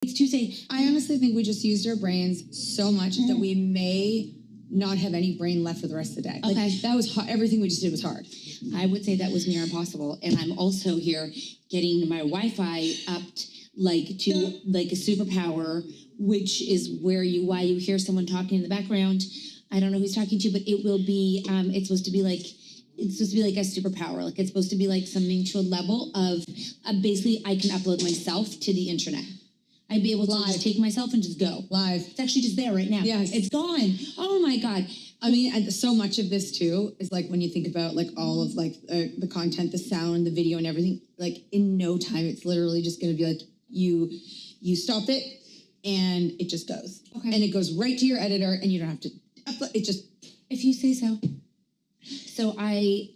It's Tuesday. I honestly think we just used our brains so much that we may not have any brain left for the rest of the day. Like, Okay. that was everything we just did was hard. I would say that was near impossible. And I'm also here getting my Wi-Fi upped like to like a superpower, which is why you hear someone talking in the background. I don't know who's talking to, but it will be, it's supposed to be like a superpower. Like it's supposed to be like something to a level of basically I can upload myself to the internet. I'd be able to just take myself and just go. Live. It's actually just there right now. Yes. It's gone. Oh my God. I mean, and so much of this too is like when you think about like all of like the content, the sound, the video and everything, like in no time, it's literally just going to be like you stop it and it just goes. Okay. And it goes right to your editor and you don't have to upload. It just. If you say so. So I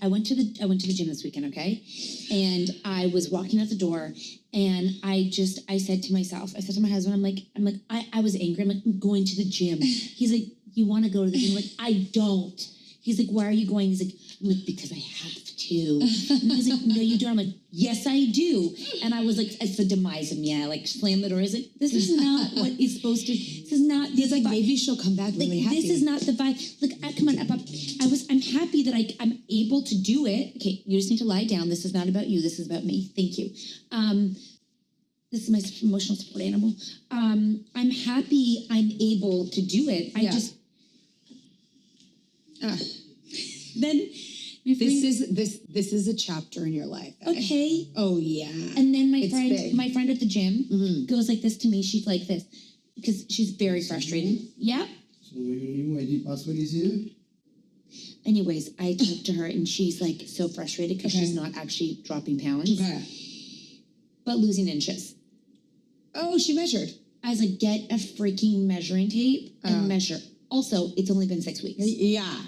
went to the gym this weekend, okay? And I was walking out the door and I said to myself, I said to my husband, I was angry. I'm like, I'm going to the gym. He's like, you want to go to the gym? I'm like, I don't. He's like, why are you going? He's like, I'm like, because I have to. And he's like, no, you don't. I'm like, yes, I do. And I was like, it's the demise of me. I like slammed the door. He's like, this is not what is supposed to. This is not. He's like, maybe she'll come back really happy. This is not the vibe. Look, come on, I'm happy that I'm able to do it. Okay, you just need to lie down. This is not about you. This is about me. Thank you. This is my emotional support animal. I'm happy I'm able to do it. Then this is a chapter in your life. Okay. Oh yeah. And then my friend at the gym goes like this to me. She's like this because she's very frustrated. Yeah. So any password is here? Anyways, I talked to her and she's like so frustrated because she's not actually dropping pounds, but losing inches. Oh, she measured. I was like, get a freaking measuring tape and measure. Also, it's only been 6 weeks. Yeah.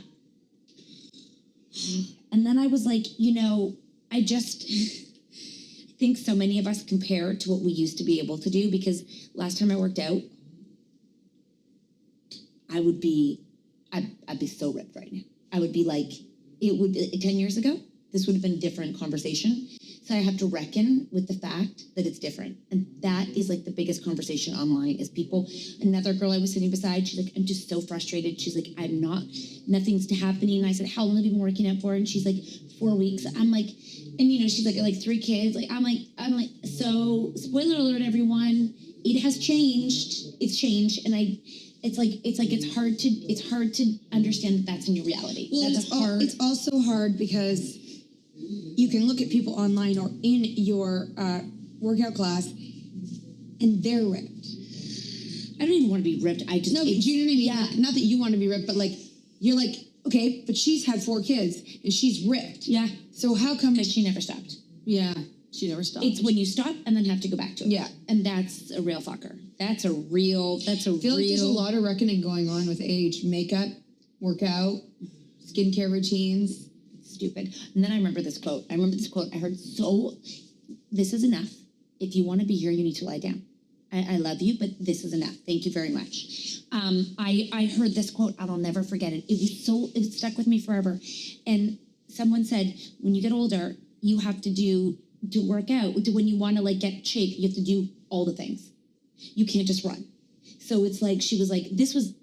And then I was like, I just think so many of us compare to what we used to be able to do because last time I worked out, I'd be so ripped right now. I would be like, 10 years ago, this would have been a different conversation. So I have to reckon with the fact that it's different. And that is like the biggest conversation online is people. Another girl I was sitting beside, she's like, I'm just so frustrated. She's like, nothing's happening. I said, how long have you been working out for? And she's like, 4 weeks. I'm like, and she's like 3 kids. Like, I'm like, so spoiler alert, everyone, it has changed. It's changed. And it's hard to understand that that's in your reality. Well, it's also hard because you can look at people online or in your workout class and they're ripped. I don't even want to be ripped. Do you know what I mean? Yeah. Not that you want to be ripped, but like, you're like, okay, but she's had 4 kids and she's ripped. Yeah. So how come? Because she never stopped. Yeah. She never stopped. It's when you stop and then have to go back to it. Yeah. And that's a real fucker. I feel like there's a lot of reckoning going on with age. Makeup, workout, skincare routines. Stupid. And then I remember this quote. I heard, this is enough. If you want to be here, you need to lie down. I love you, but this is enough. Thank you very much. I heard this quote and I'll never forget it. It stuck with me forever. And someone said, when you get older, you have to work out. When you want to like get shape, you have to do all the things. You can't just run. So it's like, she was like, this was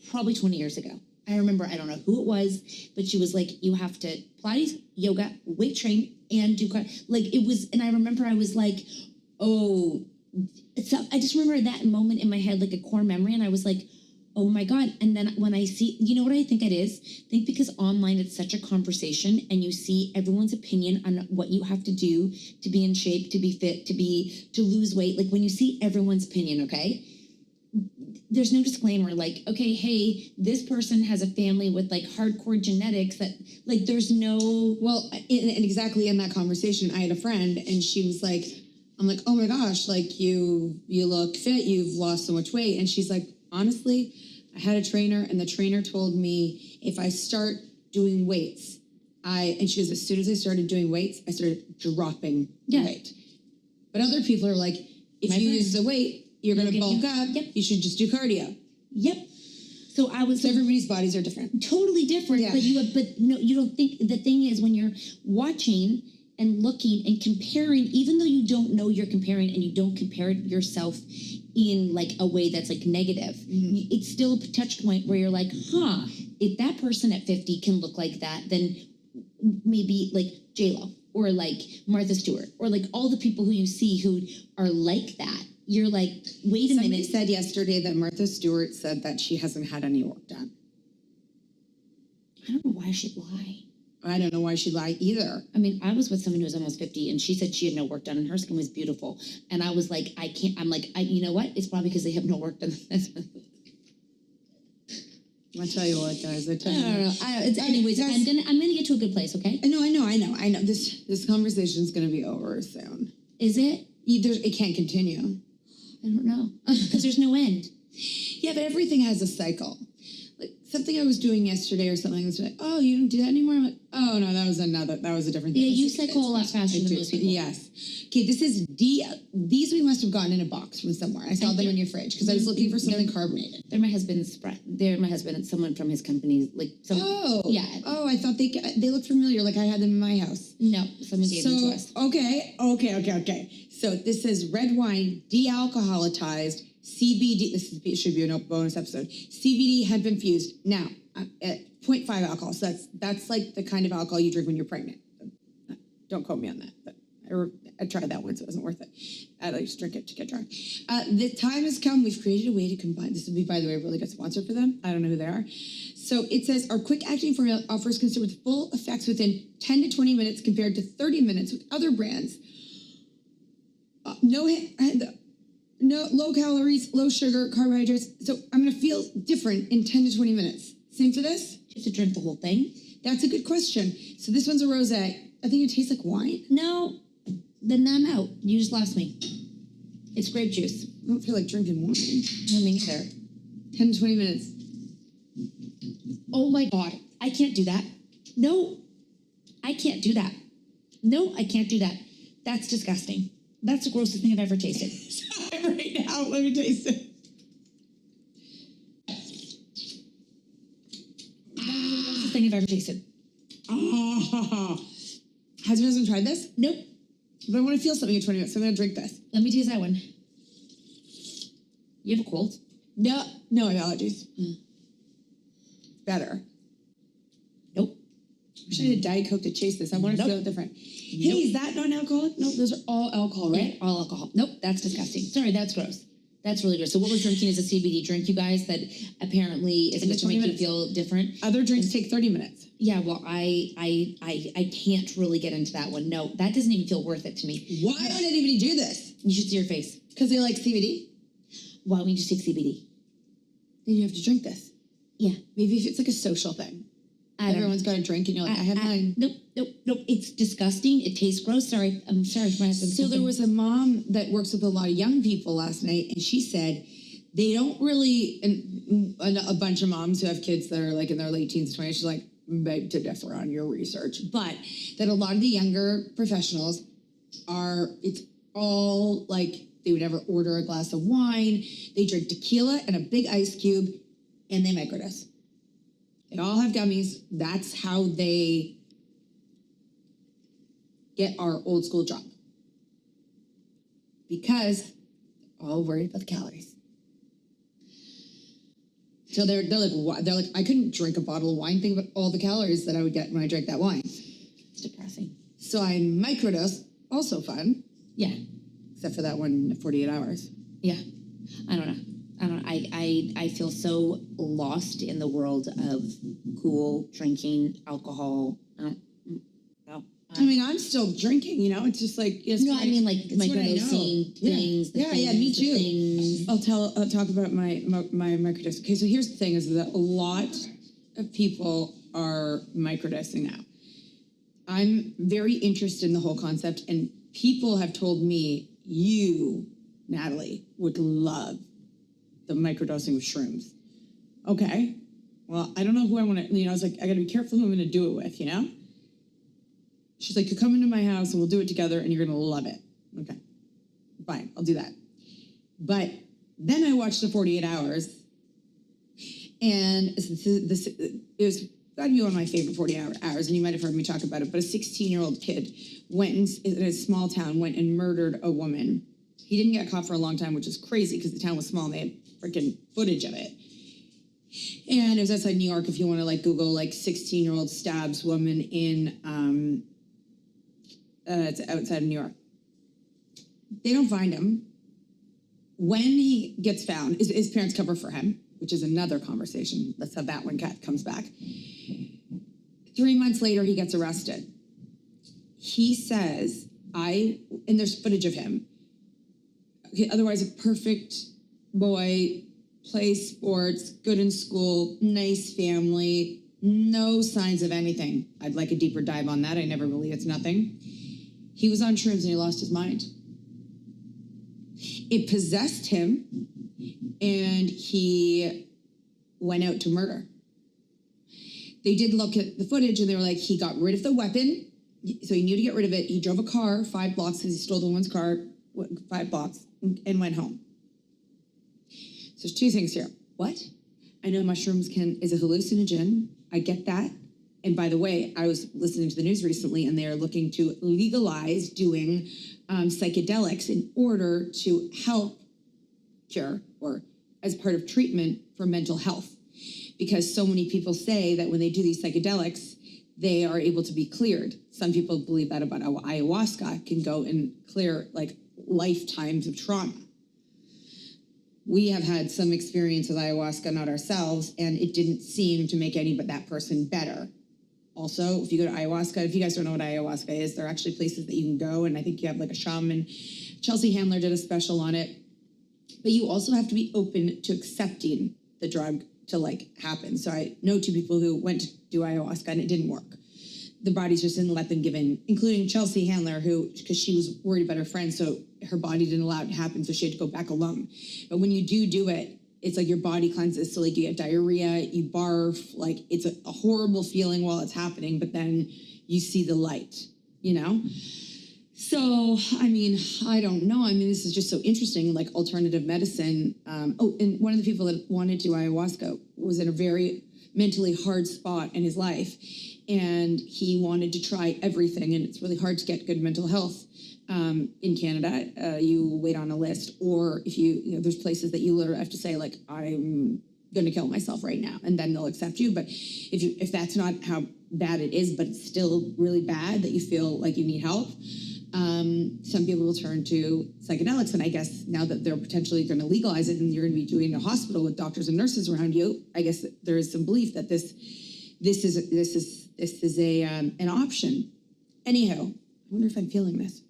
probably 20 years ago. I remember, I don't know who it was, but she was like, you have to Pilates, yoga, weight train, and do like it was. And I remember I was like, oh, I just remember that moment in my head, like a core memory. And I was like, oh my God. And then when I see, you know what I think it is? I think because online it's such a conversation and you see everyone's opinion on what you have to do to be in shape, to be fit, to lose weight. Like when you see everyone's opinion, okay? There's no disclaimer like, okay, hey, this person has a family with like hardcore genetics that like there's no. Well, and exactly in that conversation, I had a friend and she was like, I'm like, oh my gosh, like you look fit, you've lost so much weight. And she's like, honestly, I had a trainer and the trainer told me if I start doing weights, and she goes, as soon as I started doing weights, I started dropping weight. But other people are like, if you use the weight, you're going to bulk up. Yep. You should just do cardio. Yep. So everybody's bodies are different. Totally different. Yeah. But you don't think, the thing is when you're watching and looking and comparing, even though you don't know you're comparing and you don't compare yourself in like a way that's like negative, it's still a touch point where you're like, if that person at 50 can look like that, then maybe like J-Lo or like Martha Stewart or like all the people who you see who are like that. You're like, wait a Somebody minute. said yesterday that Martha Stewart said that she hasn't had any work done. I don't know why she'd lie. I don't know why she'd lie either. I mean, I was with someone who was almost 50 and she said she had no work done and her skin was beautiful. And I was like, you know what? It's probably because they have no work done. I'll tell you what, guys. I tell you. Anyways, I'm gonna get to a good place, okay? I know. This conversation's gonna be over soon. Is it? It can't continue. I don't know. Because there's no end. Yeah, but everything has a cycle. Like something I was doing yesterday or something, was like, oh, you don't do that anymore? I'm like, oh no, that was a different thing. Yeah, you cycle a lot faster than most people. Yes. Okay, this is these we must have gotten in a box from somewhere. I saw them in your fridge because I was looking for something carbonated. They're my husband's friend. They're my husband and someone from his company. Like yeah. Oh, I thought they looked familiar, like I had them in my house. No, someone gave them to us. Okay. So this says red wine, de-alcoholized, CBD. This should be a bonus episode. CBD hemp infused. Now, at 0.5 alcohol. So that's like the kind of alcohol you drink when you're pregnant. Don't quote me on that. But I tried that once. It wasn't worth it. I just drink it to get drunk. The time has come. We've created a way to combine. This would be, by the way, a really good sponsor for them. I don't know who they are. So it says our quick-acting formula offers consumers full effects within 10 to 20 minutes compared to 30 minutes with other brands. No low calories, low sugar, carbohydrates. So I'm going to feel different in 10 to 20 minutes. Same for this? Just to drink the whole thing? That's a good question. So this one's a rosé. I think it tastes like wine. No, then I'm out. You just lost me. It's grape juice. I don't feel like drinking wine. No, me neither. 10 to 20 minutes. Oh my God. I can't do that. No, I can't do that. No, I can't do that. That's disgusting. That's the grossest thing I've ever tasted. Right now, let me taste it. Grossest thing I've ever tasted. Has your husband tried this? Nope. But I want to feel something in 20 minutes, so I'm going to drink this. Let me taste that one. You have a cold? No, I have allergies. Better. Nope. I wish I had a Diet Coke to chase this. I want to feel different. Hey, is that non-alcoholic? No, those are all alcohol, right? Yeah, all alcohol. Nope, that's disgusting. Sorry, that's gross. That's really gross. So what we're drinking is a CBD drink, you guys, that apparently is supposed to make you feel different. Other drinks take 30 minutes. Yeah, well, I can't really get into that one. No, that doesn't even feel worth it to me. Why would anybody do this? You should see your face. Because they like CBD? Why don't we just take CBD? Then you have to drink this. Yeah. Maybe if it's like a social thing. Everyone's got a drink and you're like, I have mine. Nope. It's disgusting. It tastes gross. Sorry. I'm sorry for my husband. So there was a mom that works with a lot of young people last night, and she said they don't really, and a bunch of moms who have kids that are like in their late teens, 20s, she's like, beg to differ on your research, but that a lot of the younger professionals it's all like they would never order a glass of wine, they drink tequila and a big ice cube, and they microdose. They all have gummies. That's how they get our old school job. Because they're all worried about the calories. So they're like, I couldn't drink a bottle of wine, think about all the calories that I would get when I drank that wine. It's depressing. So I microdose, also fun. Yeah. Except for that one 48 hours. Yeah. I don't know. I feel so lost in the world of cool drinking alcohol. No. I mean, I'm still drinking, you know, it's just like, it's no, I mean like microdosing things. Yeah, me too. I'll talk about my microdose. Okay, so here's the thing is that a lot of people are microdosing now. I'm very interested in the whole concept, and people have told me you, Natalie, would love the microdosing with shrooms. Okay, well, I don't know who I want to, I was like, I got to be careful who I'm going to do it with, you know? She's like, you come into my house and we'll do it together and you're going to love it. Okay, fine, I'll do that. But then I watched the 48 hours and it was gotta be one of my favorite 40 hours, and you might have heard me talk about it, but a 16-year-old kid went in a small town, went and murdered a woman. He didn't get caught for a long time, which is crazy because the town was small and they had freaking footage of it. And it was outside New York. If you want to like Google like 16-year-old stabs woman in it's outside of New York. They don't find him. When he gets found, his parents cover for him, which is another conversation. Let's have that when Kat comes back. 3 months later, he gets arrested. He says, and there's footage of him. Okay, otherwise a perfect boy, plays sports, good in school, nice family, no signs of anything. I'd like a deeper dive on that. I never believe it's nothing. He was on shrooms and he lost his mind. It possessed him and he went out to murder. They did look at the footage and they were like, he got rid of the weapon. So he knew to get rid of it. He drove a car 5 blocks because he stole the woman's car 5 blocks and went home. So there's 2 things here. What? I know mushrooms is a hallucinogen. I get that. And by the way, I was listening to the news recently and they are looking to legalize doing psychedelics in order to help cure or as part of treatment for mental health. Because so many people say that when they do these psychedelics, they are able to be cleared. Some people believe that about ayahuasca can go and clear like lifetimes of trauma. We have had some experience with ayahuasca, not ourselves, and it didn't seem to make any but that person better. Also, if you go to ayahuasca, if you guys don't know what ayahuasca is, there are actually places that you can go, and I think you have like a shaman. Chelsea Handler did a special on it. But you also have to be open to accepting the drug to like happen. So I know 2 people who went to do ayahuasca and it didn't work. The bodies just didn't let them give in, including Chelsea Handler, because she was worried about her friend, so her body didn't allow it to happen, so she had to go back alone. But when you do it, it's like your body cleanses, so like you get diarrhea, you barf, like it's a horrible feeling while it's happening, but then you see the light, you know? So, I mean, I don't know. I mean, this is just so interesting, like alternative medicine. And one of the people that wanted to do ayahuasca was in a very mentally hard spot in his life. And he wanted to try everything. And it's really hard to get good mental health in Canada. You wait on a list. Or if there's places that you literally have to say, like, I'm going to kill myself right now. And then they'll accept you. But if that's not how bad it is, but it's still really bad that you feel like you need help, some people will turn to psychedelics. And I guess now that they're potentially going to legalize it and you're going to be doing a hospital with doctors and nurses around you, I guess there is some belief that this is an option. Anyhow, I wonder if I'm feeling this.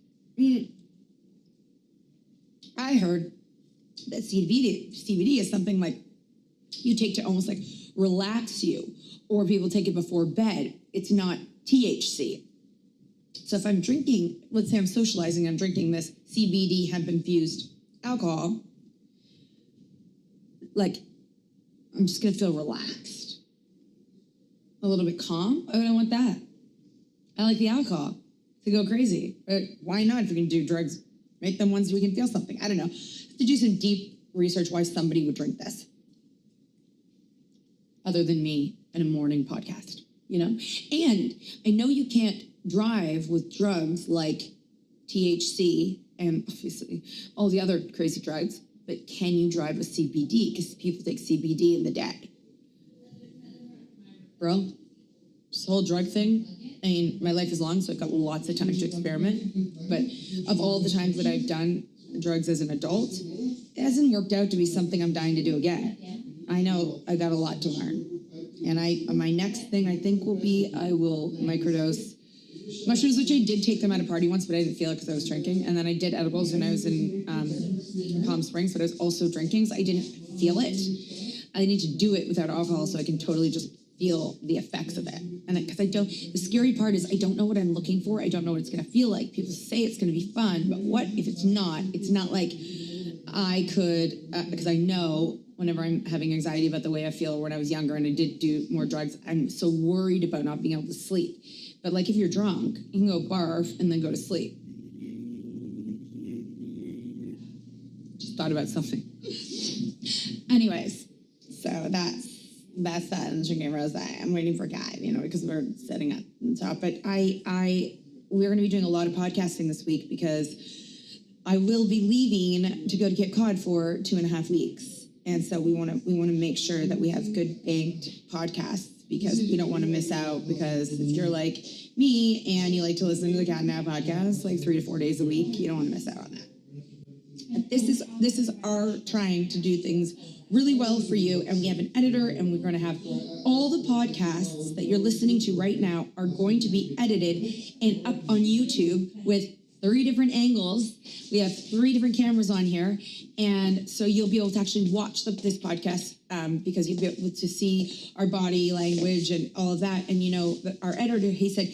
I heard that CBD is something like you take to almost like relax you, or people take it before bed. It's not THC. So if I'm drinking, let's say I'm socializing, I'm drinking this CBD hemp-infused alcohol, like, I'm just gonna feel relaxed. A little bit calm. I don't want that. I like the alcohol to go crazy. But why not, if we can do drugs, make them ones we can feel something? I don't know. To do some deep research why somebody would drink this. Other than me in a morning podcast, And I know you can't drive with drugs like THC and obviously all the other crazy drugs, but can you drive with CBD? Because people take CBD in the day. Bro, this whole drug thing, I mean, my life is long, so I've got lots of time to experiment. But of all the times that I've done drugs as an adult, it hasn't worked out to be something I'm dying to do again. I know I got a lot to learn. And my next thing I think will be I will microdose mushrooms, which I did take them at a party once, but I didn't feel it because I was drinking. And then I did edibles when I was in Palm Springs, but I was also drinking, so I didn't feel it. I need to do it without alcohol so I can totally just feel the effects of it. And because the scary part is I don't know what I'm looking for. I don't know what it's going to feel like. People say it's going to be fun, but what if it's not? It's not like I could, because I know whenever I'm having anxiety about the way I feel when I was younger and I did do more drugs, I'm so worried about not being able to sleep. But like if you're drunk, you can go barf and then go to sleep. Just thought about something. Anyways, so Beth said and drinking rosé. I'm waiting for Cat, because we're sitting at the top. But we're going to be doing a lot of podcasting this week because I will be leaving to go to Cape Cod for 2.5 weeks, and so we want to make sure that we have good banked podcasts because we don't want to miss out. Because if you're like me and you like to listen to the Cat Nat podcast like 3 to 4 days a week, you don't want to miss out on that. This is our trying to do things really well for you, and we have an editor, and we're going to have all the podcasts that you're listening to right now are going to be edited and up on YouTube with 3 different angles. We have 3 different cameras on here, and so you'll be able to actually watch this podcast because you'll be able to see our body language and all of that. And our editor, he said,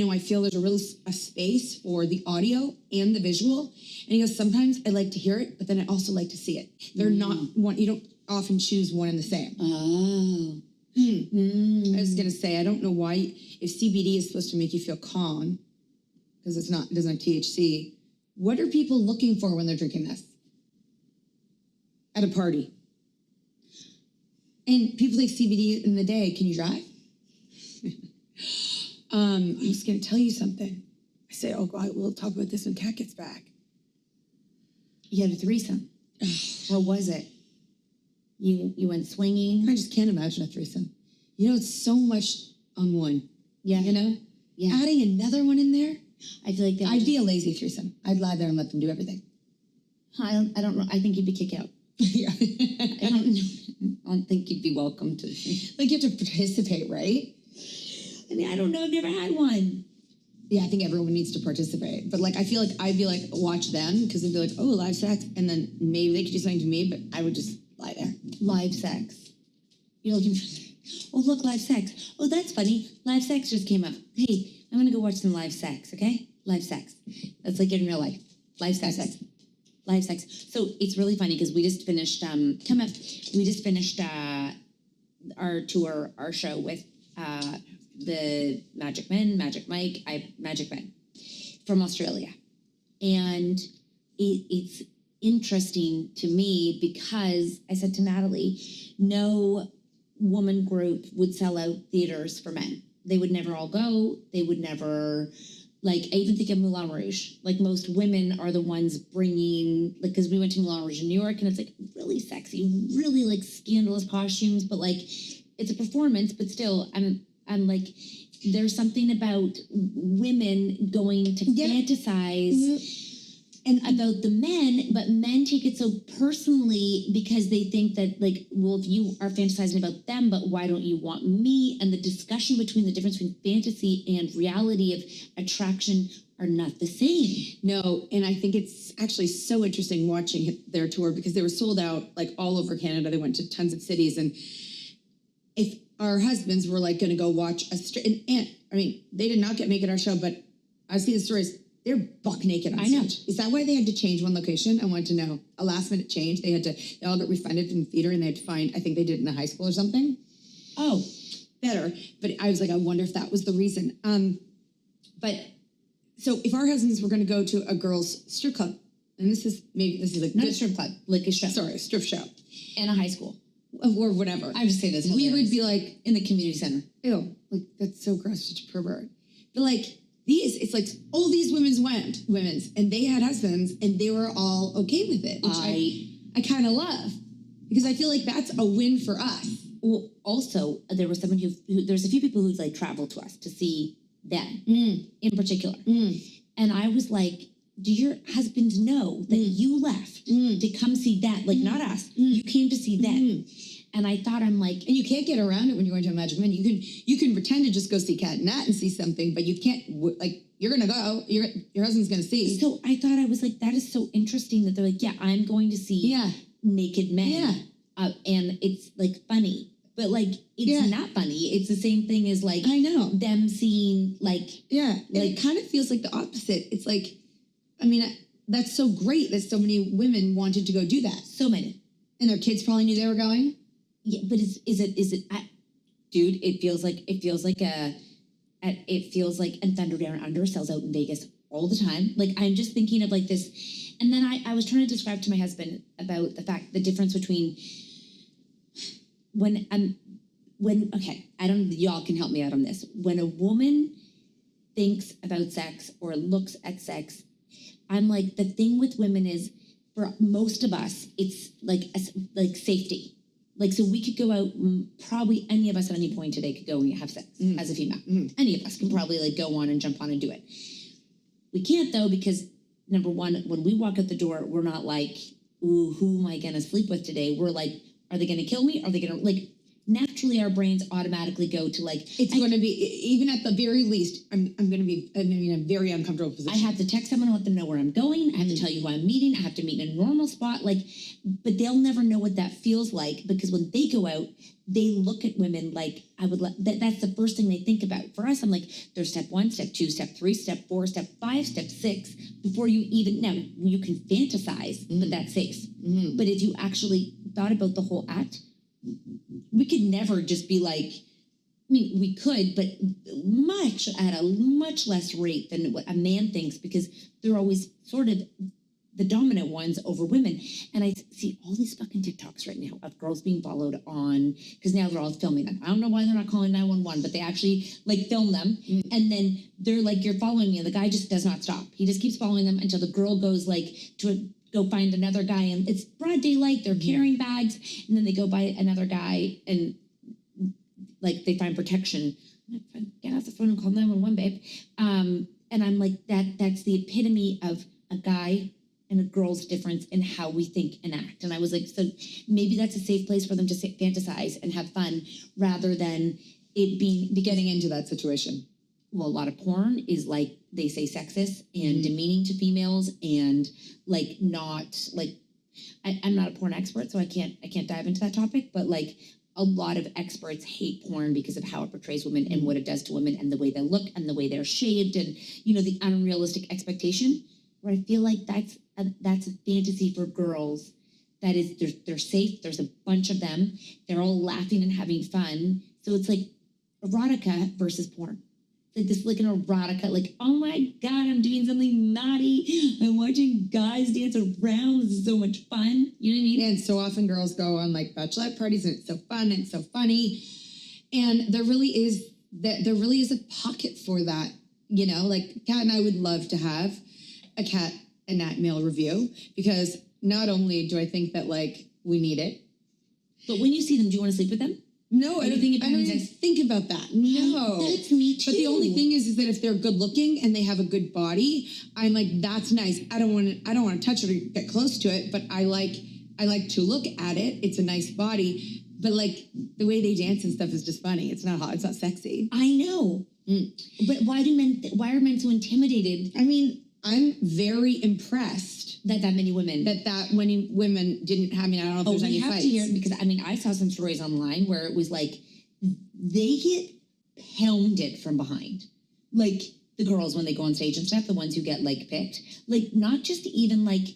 I feel there's a space for the audio and the visual. And he goes, sometimes I like to hear it, but then I also like to see it. They're not one. You don't often choose one and the same. Oh. I was gonna say, I don't know why. If CBD is supposed to make you feel calm, because it doesn't have THC. What are people looking for when they're drinking this? At a party. And people take CBD in the day. Can you drive? I was going to tell you something. I say, oh God, we'll talk about this when Kat gets back. You had a threesome. What was it? You went swinging? I just can't imagine a threesome. It's so much on one. Yeah. Yeah. Adding another one in there? I feel like I'd be a lazy threesome. I'd lie there and let them do everything. I don't know. I think you'd be kicked out. Yeah. I don't think you'd be welcome to. Like, you have to participate, right? I mean, I don't know. I've never had one. Yeah, I think everyone needs to participate. But, I feel like I'd be like, watch them, because they'd be like, oh, live sex. And then maybe they could do something to me, but I would just lie there. Live sex. You're looking for, oh, look, live sex. Oh, that's funny. Live sex just came up. Hey, I'm going to go watch some live sex, okay? Live sex. That's like in real life. Live sex. Live sex. So it's really funny because we just finished, our tour, our show with the Magic Men, Magic Mike, Magic Men from Australia. And it's interesting to me because I said to Natalie, no woman group would sell out theaters for men. They would never all go. They would never, I even think of Moulin Rouge. Most women are the ones bringing, because we went to Moulin Rouge in New York, and it's really sexy, really scandalous costumes, but it's a performance, but still, I'm there's something about women going to fantasize and about the men, but men take it so personally because they think that if you are fantasizing about them, but why don't you want me? And the discussion between the difference between fantasy and reality of attraction are not the same. No, and I think it's actually so interesting watching their tour because they were sold out all over Canada. They went to tons of cities, and if our husbands were going to go watch they did not make it our show, but I see the stories. They're buck naked on stage. Is that why they had to change one location? I wanted to know. A last minute change. They all got refunded from the theater, and they had to find, I think they did it in a high school or something. Oh, better. But I was I wonder if that was the reason. But so if our husbands were going to go to a girls' strip club, and this is Not a strip club, a show. Sorry, a strip show. In a high school. Or whatever. I just say this. We would be in the community center. Ew, that's so gross, such a pervert. But it's all these women's, and they had husbands, and they were all okay with it, which I kind of love, because I feel that's a win for us. Well, also, there was someone there's a few people who traveled to us to see them in particular. And I was like, do your husbands know that you left to come see that? Not us. You came to see them. And I thought, and you can't get around it when you're going to a Magic Man. You can pretend to just go see Cat Nat and see something, but you can't, you're going to go, your husband's going to see. So I thought, I was that is so interesting that they're yeah, I'm going to see naked men. Yeah. And it's funny, but it's not funny. It's the same thing as I know. them seeing it kind of feels like the opposite. It's that's so great that so many women wanted to go do that. So many. And their kids probably knew they were going. Yeah, but is it? Dude, it feels like and Thunder Down Under sells out in Vegas all the time. I'm just thinking of this, and then I was trying to describe to my husband about the difference between when I don't, y'all can help me out on this. When a woman thinks about sex or looks at sex, I'm like, the thing with women is, for most of us, it's like safety. Like, so we could go out, probably any of us at any point today could go and have sex as a female. Any of us can probably like go on and jump on and do it. We can't though, because number one, when we walk out the door, we're not like, ooh, who am I gonna sleep with today? We're like, are they gonna kill me? Are they gonna, like, naturally our brains automatically go to like, It's going to be, even at the very least, I'm going to be in a very uncomfortable position. I have to text someone and let them know where I'm going. I have to tell you who I'm meeting. I have to meet in a normal spot. Like, but they'll never know what that feels like, because when they go out, they look at women like that's the first thing they think about. For us, I'm like, there's step 1, step 2, step 3, step 4, step 5, step 6, before you even, now you can fantasize, but that's safe. But if you actually thought about the whole act, we could never just be like, I mean, we could, but at a much less rate than what a man thinks, because they're always sort of the dominant ones over women. And I see all these fucking TikToks right now of girls being followed on, because now they're all filming them. I don't know why they're not calling 911, but they actually like film them. And then they're like, you're following me. And the guy just does not stop. He just keeps following them until the girl goes like go find another guy, and it's broad daylight, they're carrying bags, and then they go by another guy and like they find protection. Get off the phone and call 911, babe. And I'm like, that's the epitome of a guy and a girl's difference in how we think and act. And I was like, so maybe that's a safe place for them to fantasize and have fun, rather than it being getting into that situation. Well, a lot of porn is like, they say sexist and demeaning to females, and like not like, I'm not a porn expert, so I can't dive into that topic, but like a lot of experts hate porn because of how it portrays women and what it does to women and the way they look and the way they're shaved and, you know, the unrealistic expectation, where I feel like that's a fantasy for girls. That is, they're safe, there's a bunch of them, they're all laughing and having fun. So it's like erotica versus porn. Like this, like an erotica, like, oh my God, I'm doing something naughty. I'm watching guys dance around. This is so much fun. You know what I mean? And so often girls go on like bachelorette parties, and it's so fun and so funny. And there really is a pocket for that. You know, like Cat and I would love to have a Cat Nat Male Revue, because not only do I think that like we need it, but when you see them, do you want to sleep with them? No, I don't even think about that. No. That's me too. But the only thing is that if they're good looking and they have a good body, I'm like, that's nice. I don't want to touch it or get close to it, but I like to look at it. It's a nice body, but like the way they dance and stuff is just funny. It's not hot. It's not sexy. I know. But why are men so intimidated? I mean, I'm very impressed that many women didn't have me. I don't know if there's any fights. To hear, because I mean, I saw some stories online where it was like they get pounded from behind, like the girls when they go on stage and stuff, the ones who get like picked, like not just even like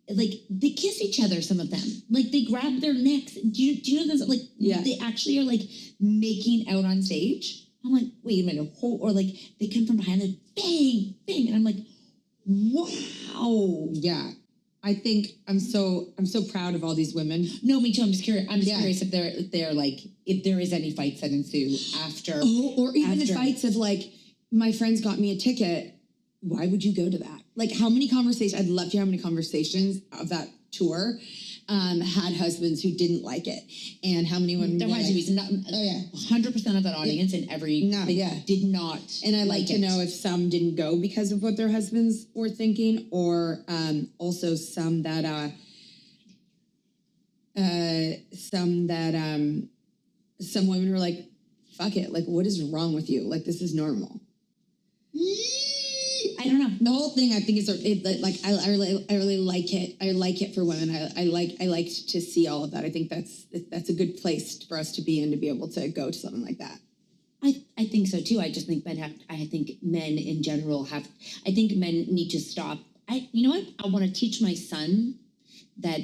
they kiss each other. Some of them, like they grab their necks. Do you know this? Like, yeah, they actually are like making out on stage. I'm like, wait a minute, or like they come from behind and bang, bang, and I'm like, wow. Yeah. I think I'm so proud of all these women. No, me too. I'm just curious. I'm just curious if they're like, if there is any fights that ensue after. Oh, or even the fights of like, my friends got me a ticket. Why would you go to that? Like, how many conversations? I'd love to hear how many conversations of that tour had husbands who didn't like it, and how many women. There has to be 100% of that audience in every did not. And I like to know if some didn't go because of what their husbands were thinking, or also some that some women were like, fuck it, like, what is wrong with you? Like, this is normal. I don't know. The whole thing, I think, I really like it. I like it for women. I like to see all of that. I think that's a good place for us to be in, to be able to go to something like that. I think so too. I just think I think men in general I think men need to stop. You know what? I want to teach my son that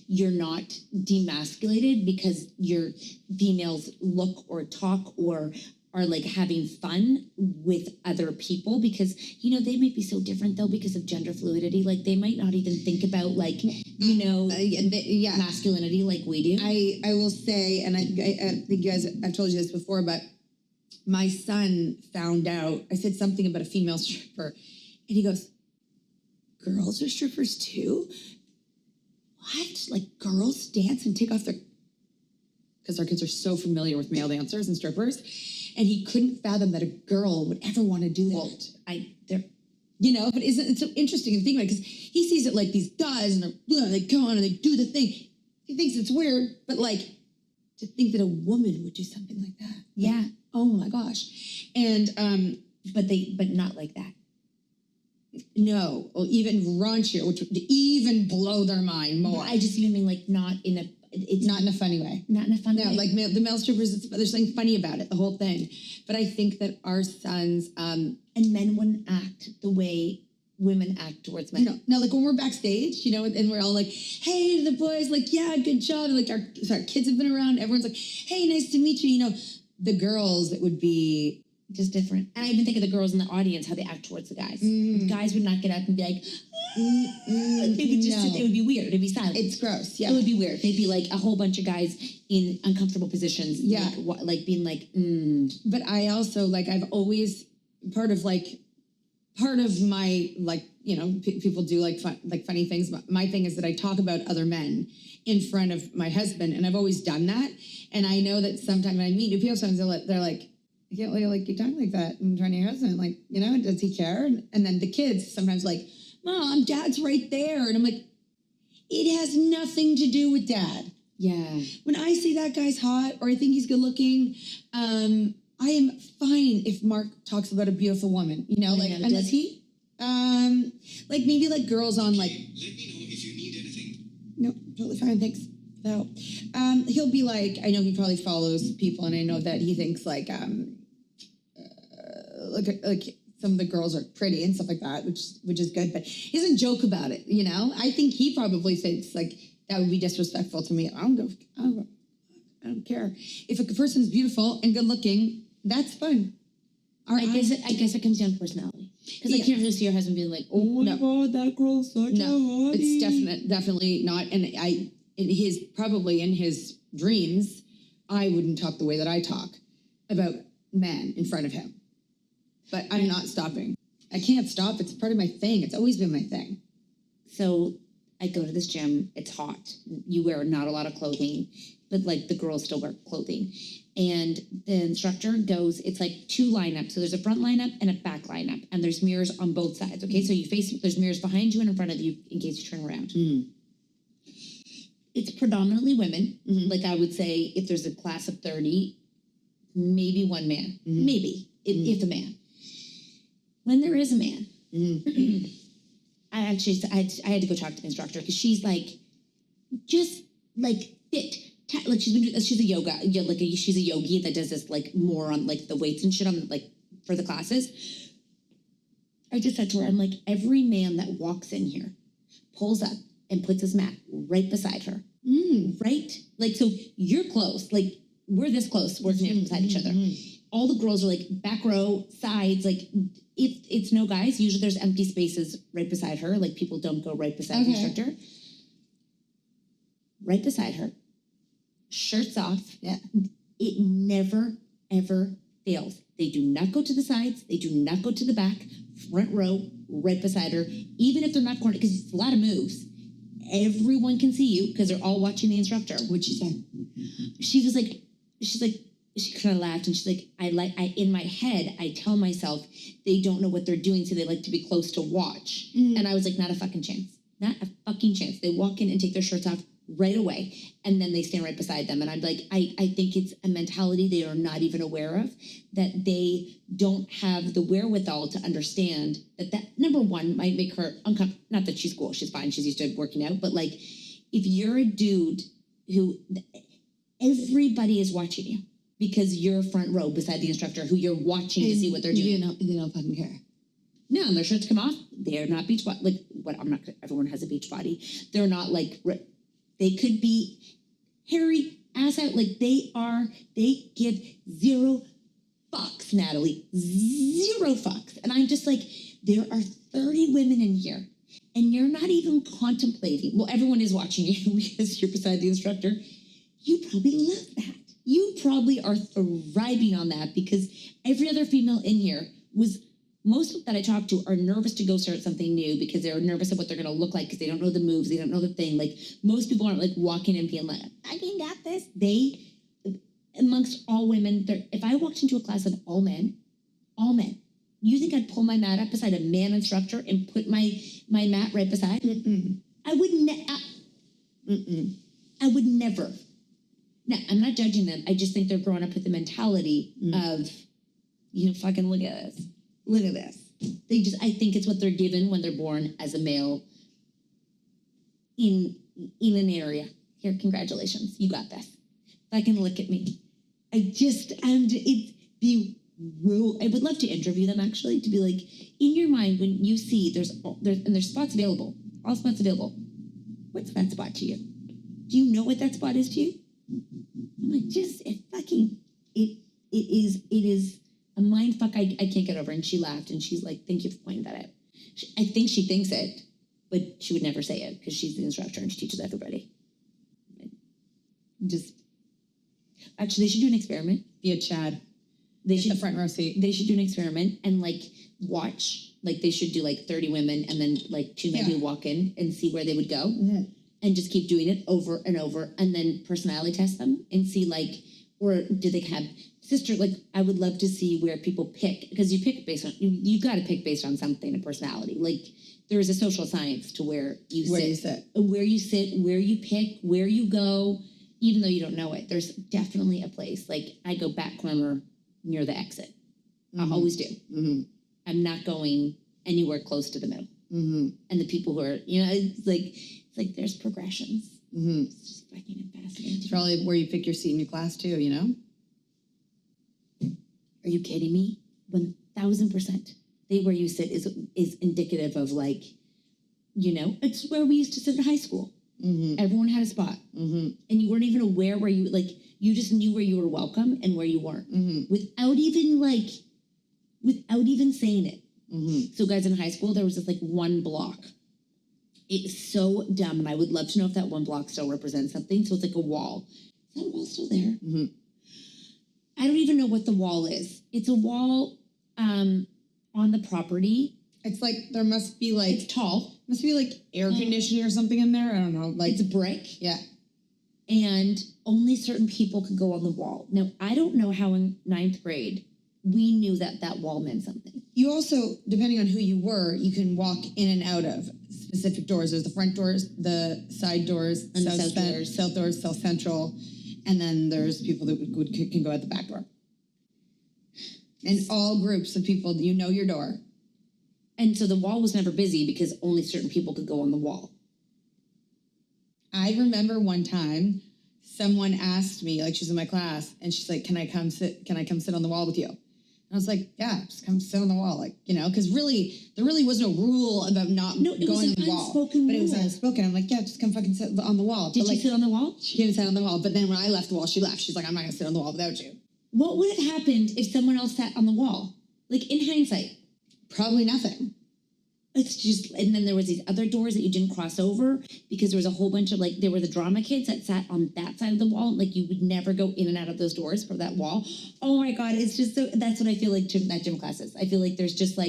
you're not demasculated because your females look or talk or are like having fun with other people because, you know, they might be so different though because of gender fluidity. Like they might not even think about like, you know, yeah. masculinity like we do. I will say, and I think you guys, I've told you this before, but my son found out, I said something about a female stripper, and he goes, girls are strippers too? What? Like girls dance and take off their, because our kids are so familiar with male dancers and strippers, and he couldn't fathom that a girl would ever want to do that. They're You know, but isn't it so interesting to think about? Because he sees it like these guys and they go on and they do the thing. He thinks it's weird, but like to think that a woman would do something like that. yeah, Like, oh my gosh. And but not like that. no, or even raunchier, which would even blow their mind more. I just even mean like not in a it's Not in a funny way. not in a fun No, way. like the male strippers, there's something funny about it, the whole thing. But I think that our sons, and men wouldn't act the way women act towards men. you know, now like when we're backstage, you know, and we're all like, hey, the boys, like, yeah, good job. And like our kids have been around. Everyone's like, hey, nice to meet you. You know, the girls, it would be Just different. And I even think of the girls in the audience, how they act towards the guys. The guys would not get up and be like, they would just, no. it would be weird. It'd be silent. It's gross. Yeah. It would be weird. They'd be like a whole bunch of guys in uncomfortable positions. Yeah. Like being like, But I also like, I've always part of my, like, you know, people do like funny things. But my thing is that I talk about other men in front of my husband, and I've always done that. And I know that sometimes when I meet new people, sometimes they're like, I can't believe like you talk like that in front of your husband. Like, you know, does he care? And then the kids sometimes like, Mom, Dad's right there. And I'm like, it has nothing to do with Dad. yeah. When I say that guy's hot or I think he's good looking, I am fine if Mark talks about a beautiful woman. You know, like, Yeah, does he? Like maybe like girls on like, Let me know if you need anything. no, totally fine, thanks. So, he'll be like, I know he probably follows people, and I know that he thinks like some of the girls are pretty and stuff like that, which is good, but he doesn't joke about it, you know? I think he probably thinks like that would be disrespectful to me. I don't care. If a person's beautiful and good looking, that's fun. I guess it comes down to personality. Because I Yeah. can't really see your husband being like, oh my God, that girl's such a No, hottie. it's definitely not. And in his dreams, I wouldn't talk the way that I talk about men in front of him. But I'm not stopping. I can't stop. It's part of my thing. It's always been my thing. So I go to this gym. It's hot. You wear not a lot of clothing, but like the girls still wear clothing. And the instructor goes, it's like two lineups. So there's a front lineup and a back lineup. And there's mirrors on both sides. Okay, so there's mirrors behind you and in front of you in case you turn around. It's predominantly women. Like I would say if there's a class of 30, maybe one man. Maybe, if a man. When there is a man, I had to go talk to the instructor because she's like, just like fit. Like she's a yoga, she's a yogi that does this like more on like the weights and shit on like for the classes. I just said to her, I'm like, every man that walks in here pulls up and puts his mat right beside her. Right? Like, so you're close, like we're this close working beside each other. All the girls are like back row, sides, like it's no guys. Usually there's empty spaces right beside her. Like people don't go right beside the instructor. Right beside her. Shirts off. Yeah. It never, ever fails. They do not go to the sides. They do not go to the back. Front row, right beside her. Even if they're not cornered, because it's a lot of moves. Everyone can see you because they're all watching the instructor. What'd she say? She kind of laughed and she's like, I in my head, I tell myself they don't know what they're doing, so they like to be close to watch. And I was like, not a fucking chance. Not a fucking chance. They walk in and take their shirts off right away, and then they stand right beside them. And I'm like, I think it's a mentality they are not even aware of, that they don't have the wherewithal to understand that number one might make her uncomfortable. Not that she's cool, she's fine, she's used to working out, but like, if you're a dude who everybody is watching you because you're front row beside the instructor who you're watching to see what they're doing. They don't fucking care. No, their shirts come off. They're not beach body. Like, what? I'm not. Everyone has a beach body. They're not like. They could be hairy ass out. Like they are. They give zero fucks, Natalie. 0 fucks. And I'm just like, there are 30 women in here, and you're not even contemplating. Well, everyone is watching you because you're beside the instructor. You probably love that. You probably are thriving on that because every other female in here was, most that I talk to are nervous to go start something new because they're nervous of what they're going to look like because they don't know the moves, they don't know the thing. Like, most people aren't like walking and being like, I can got this. They, amongst all women, if I walked into a class of all men, you think I'd pull my mat up beside a man instructor and put my mat right beside it? I would I would never. Now, I'm not judging them. I just think they're growing up with the mentality of, fucking look at this. Look at this. I think it's what they're given when they're born as a male in an area. Here, congratulations. You got this. Fucking look at me. I would love to interview them actually, to be like, in your mind, when you see there's spots available, all spots available, what's that spot to you? Do you know what that spot is to you? I'm like, it is a mind fuck I can't get over. And she laughed and she's like, thank you for pointing that out. I think she thinks it, but she would never say it because she's the instructor and she teaches everybody. Actually, they should do an experiment. Be a Chad. They should the front row seat. They should do an experiment and watch. They should do 30 women and then 2 men who walk in and see where they would go. And just keep doing it over and over, and then personality test them and see or do they have sister? I would love to see where people pick, because you pick based on you got to pick based on something, a personality. There is a social science to where you sit, where you pick, where you go, even though you don't know it. There's definitely a place. I go back corner near the exit. I always do. I'm not going anywhere close to the middle. And the people who are, it's like there's progressions. It's just fucking fascinating. It's probably where you pick your seat in your class too, Are you kidding me? 1000%. Where you sit is indicative of it's where we used to sit in high school. Everyone had a spot. And you weren't even aware where you, you just knew where you were welcome and where you weren't. Without even saying it. So guys, in high school, there was this one block. It's so dumb, and I would love to know if that one block still represents something. So it's a wall. Is that wall still there? I don't even know what the wall is. It's a wall on the property. It's there must be it's tall. Must be air conditioning or something in there. I don't know. It's a brick. Yeah. And only certain people could go on the wall. Now, I don't know how in 9th grade we knew that wall meant something. You also, depending on who you were, you can walk in and out of specific doors. There's the front doors, the side doors, and the south doors, south central, and then there's people that can go out the back door. And all groups of people, your door. And so the wall was never busy because only certain people could go on the wall. I remember one time someone asked me, she's in my class, and she's like, can I come sit on the wall with you? And I was like, yeah, just come sit on the wall, because really, there really was no rule about not going on the wall. But it was unspoken. I'm like, yeah, just come fucking sit on the wall. Did you sit on the wall? She didn't sit on the wall. But then when I left the wall, she left. She's like, I'm not going to sit on the wall without you. What would have happened if someone else sat on the wall? In hindsight? Probably nothing. It's just, and then there was these other doors that you didn't cross over because there was a whole bunch of there were the drama kids that sat on that side of the wall. You would never go in and out of those doors for that wall. Oh my God, it's just that's what I feel at gym classes. I feel there's just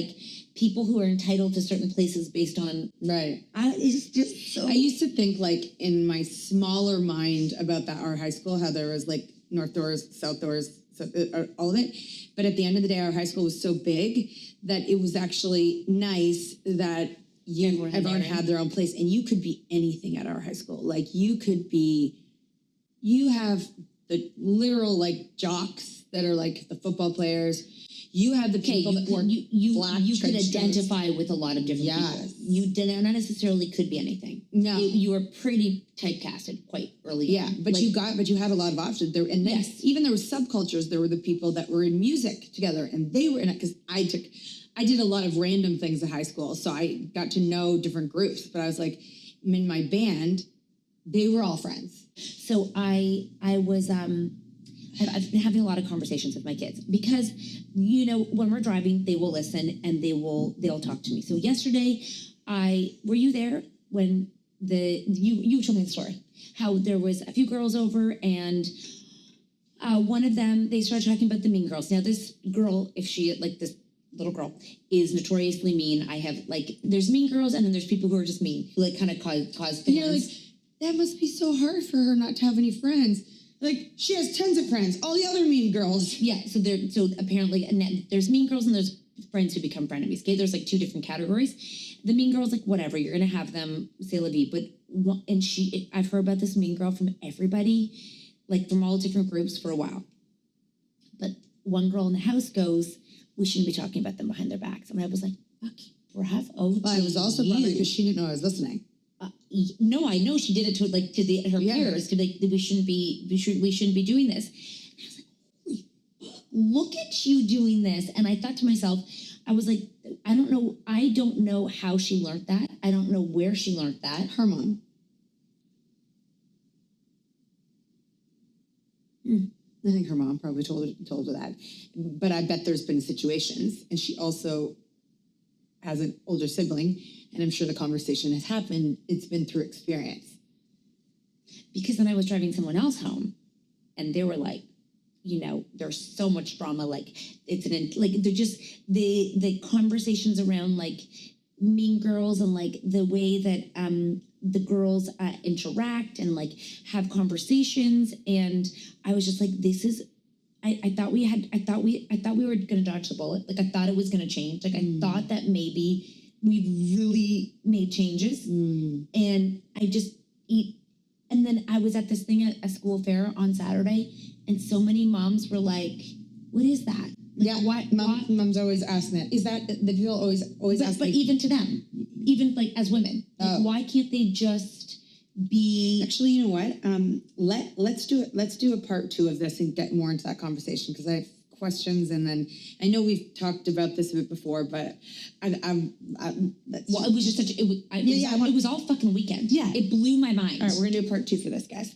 people who are entitled to certain places based on. Right. It's just so. I used to think in my smaller mind about our high school, how there was north doors, south doors, all of it. But at the end of the day, our high school was so big that it was actually nice that everyone had their own place, and you could be anything at our high school. You have the literal jocks that are the football players. You have the people that wore black. You could identify with a lot of different people. You didn't not necessarily could be anything. No, you were pretty typecasted quite early. Yeah, but you had a lot of options there, and then even there were subcultures. There were the people that were in music together, and they were in it because I did a lot of random things in high school, so I got to know different groups. But I was in my band, they were all friends. So I was I've been having a lot of conversations with my kids because, you know, when we're driving, they will listen and they'll talk to me. So yesterday, were you there when you told me the story, how there was a few girls over and one of them, they started talking about the mean girls. Now this girl, this little girl is notoriously mean. I have there's mean girls and then there's people who are just mean, who kind of cause And you're like, things. that must be so hard for her not to have any friends. Like, she has tons of friends, all the other mean girls. Yeah, so apparently, and then there's mean girls and there's friends who become frenemies. Okay, there's two different categories. The mean girls, whatever, you're gonna have them, c'est la vie. But I've heard about this mean girl from everybody, from all different groups for a while. But one girl in the house goes, we shouldn't be talking about them behind their backs. And I was like, fuck, bravo. Well, I was also probably because she didn't know I was listening. No, I know she did it to her peers to we shouldn't be doing this. And I was like, holy, look at you doing this. And I thought to myself, I was like, I don't know how she learned that. I don't know where she learned that. Her mom. I think her mom probably told her that. But I bet there's been situations, and she also has an older sibling, and I'm sure the conversation has happened. It's been through experience. Because then I was driving someone else home, and they were like, there's so much drama. They're just the conversations around mean girls and the way that the girls interact and have conversations. And I was just like, this is. I thought we were gonna dodge the bullet. I thought it was gonna change. I thought that maybe we really made changes. And I just and then I was at this thing at a school fair on Saturday, and so many moms were like, what is that? Mom's always asking that. Is that the people always ask? But even to them, even as women, why can't they just be? Actually, you know what? Let's do it. Let's do a part 2 of this and get more into that conversation, because I have questions, and then I know we've talked about this a bit before, but it was just it was all fucking weekend. Yeah. It blew my mind. All right, we're gonna do a part 2 for this, guys.